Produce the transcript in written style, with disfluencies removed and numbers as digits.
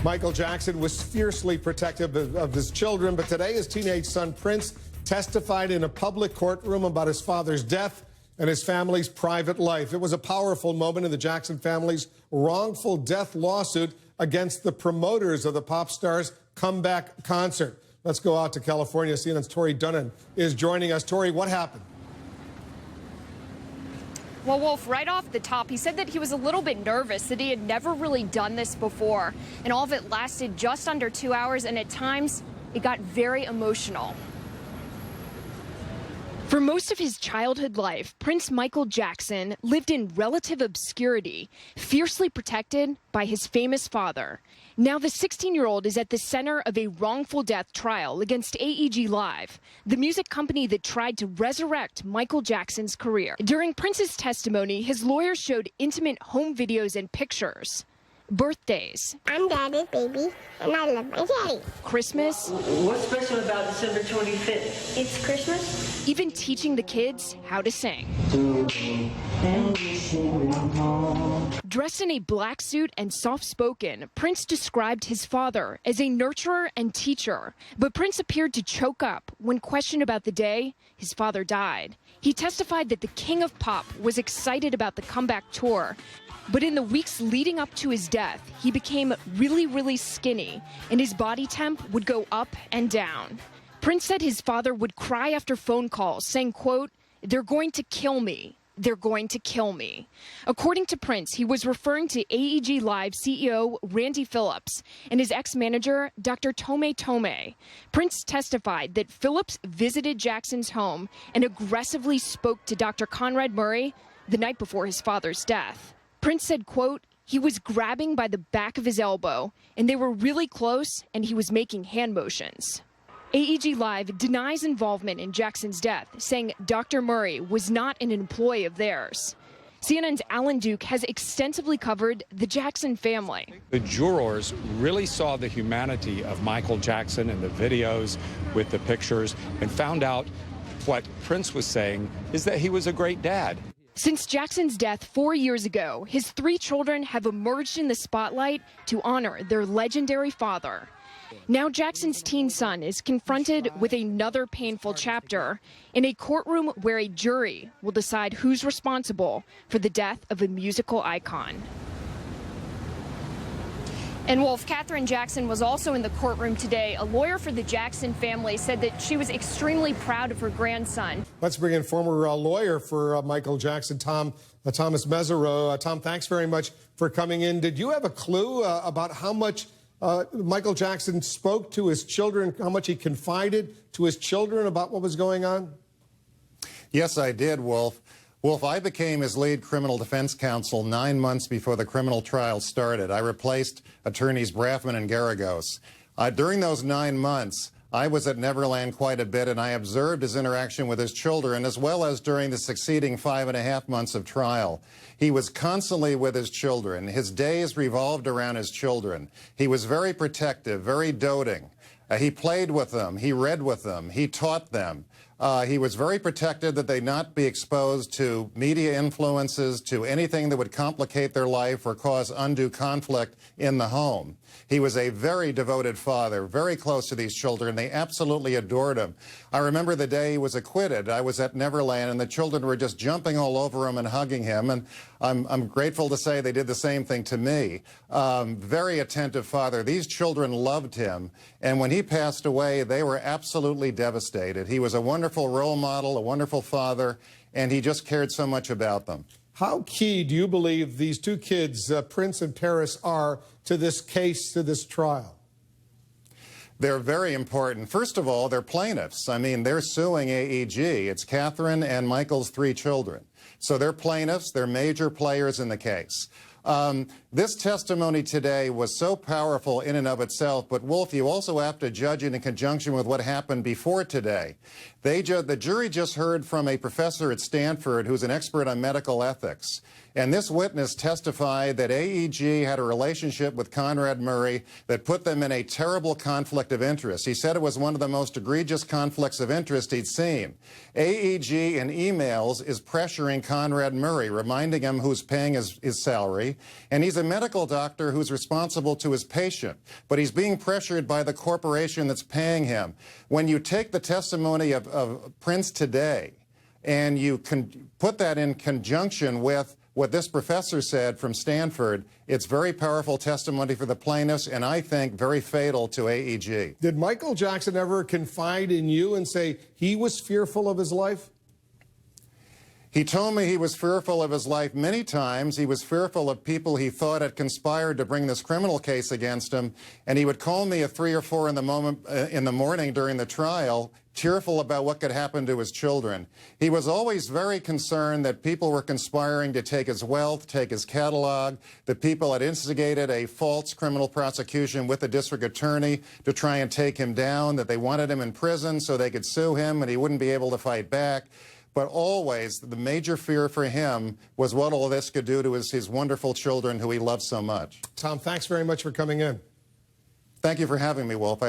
Michael Jackson was fiercely protective of his children, but today his teenage son Prince testified in a public courtroom about his father's death and his family's private life. It was a powerful moment in the Jackson family's wrongful death lawsuit against the promoters of the pop star's comeback concert. Let's go out to California. CNN's Tori Dunnan is joining us. Tori, what happened? Well, Wolf, right off the top, he said that he was a little bit nervous, that he had never really done this before. And all of it lasted just under 2 hours, and at times, it got very emotional. For most of his childhood life, Prince Michael Jackson lived in relative obscurity, fiercely protected by his famous father. Now the 16-year-old is at the center of a wrongful death trial against AEG Live, the music company that tried to resurrect Michael Jackson's career. During Prince's testimony, his lawyers showed intimate home videos and pictures. Birthdays. I'm Daddy's baby, and I love my daddy. Christmas. What's special about December 25th? It's Christmas. Even teaching the kids how to sing. Dressed in a black suit and soft-spoken, Prince described his father as a nurturer and teacher. But Prince appeared to choke up when questioned about the day his father died. He testified that the king of pop was excited about the comeback tour. But in the weeks leading up to his death, he became really skinny, and his body temp would go up and down. Prince said his father would cry after phone calls, saying, quote, "They're going to kill me. They're going to kill me." According to Prince, he was referring to AEG Live CEO Randy Phillips and his ex-manager, Dr. Tom Masereau. Prince testified that Phillips visited Jackson's home and aggressively spoke to Dr. Conrad Murray the night before his father's death. Prince said, quote, "He was grabbing by the back of his elbow, and they were really close, and he was making hand motions." AEG Live denies involvement in Jackson's death, saying Dr. Murray was not an employee of theirs. CNN's Alan Duke has extensively covered the Jackson family. The jurors really saw the humanity of Michael Jackson in the videos with the pictures and found out what Prince was saying is that he was a great dad. Since Jackson's death 4 years ago, his 3 children have emerged in the spotlight to honor their legendary father. Now Jackson's teen son is confronted with another painful chapter in a courtroom where a jury will decide who's responsible for the death of a musical icon. And Wolf, Katherine Jackson was also in the courtroom today. A lawyer for the Jackson family said that she was extremely proud of her grandson. Let's bring in former lawyer for Michael Jackson, Tom Masereau. Tom, thanks very much for coming in. Did you have a clue about how much Michael Jackson spoke to his children, how much he confided to his children about what was going on? Yes, I did, Wolf. Wolf, I became his lead criminal defense counsel 9 months before the criminal trial started. I replaced attorneys Braffman and Garagos. During those 9 months, I was at Neverland quite a bit, and I observed his interaction with his children, as well as during the succeeding 5.5 months of trial. He was constantly with his children. His days revolved around his children. He was very protective, very doting. He played with them. He read with them. He taught them. He was very protective that they not be exposed to media influences, to anything that would complicate their life or cause undue conflict in the home. He was a very devoted father, very close to these children. They absolutely adored him. I remember the day he was acquitted. I was at Neverland, and the children were just jumping all over him and hugging him, and I'm grateful to say they did the same thing to me. Very attentive father. These children loved him, and when he passed away, they were absolutely devastated. He was a wonderful role model, a wonderful father, and he just cared so much about them. How key do you believe these 2 kids, Prince and Paris, are to this case, to this trial? They're very important. First of all, they're plaintiffs. I mean, they're suing AEG. It's Katherine and Michael's 3 children. So they're plaintiffs. They're major players in the case. This testimony today was so powerful in and of itself, but Wolf, you also have to judge it in conjunction with what happened before today. The jury just heard from a professor at Stanford who's an expert on medical ethics, And this witness testified that AEG had a relationship with Conrad Murray that put them in a terrible conflict of interest. He said it was one of the most egregious conflicts of interest he'd seen. AEG in emails is pressuring Conrad Murray, reminding him who's paying his salary, and he's a medical doctor who's responsible to his patient, but he's being pressured by the corporation that's paying him. When you take the testimony of Prince today and you can put that in conjunction with what this professor said from Stanford, it's very powerful testimony for the plaintiffs, and I think very fatal to AEG. Did Michael Jackson ever confide in you and say he was fearful of his life? He told me he was fearful of his life many times. He was fearful of people he thought had conspired to bring this criminal case against him, and he would call me at 3 or 4 in the morning during the trial, tearful about what could happen to his children. He was always very concerned that people were conspiring to take his wealth, take his catalog, that people had instigated a false criminal prosecution with the district attorney to try and take him down, that they wanted him in prison so they could sue him and he wouldn't be able to fight back. But always, the major fear for him was what all this could do to his wonderful children who he loved so much. Tom, thanks very much for coming in. Thank you for having me, Wolf.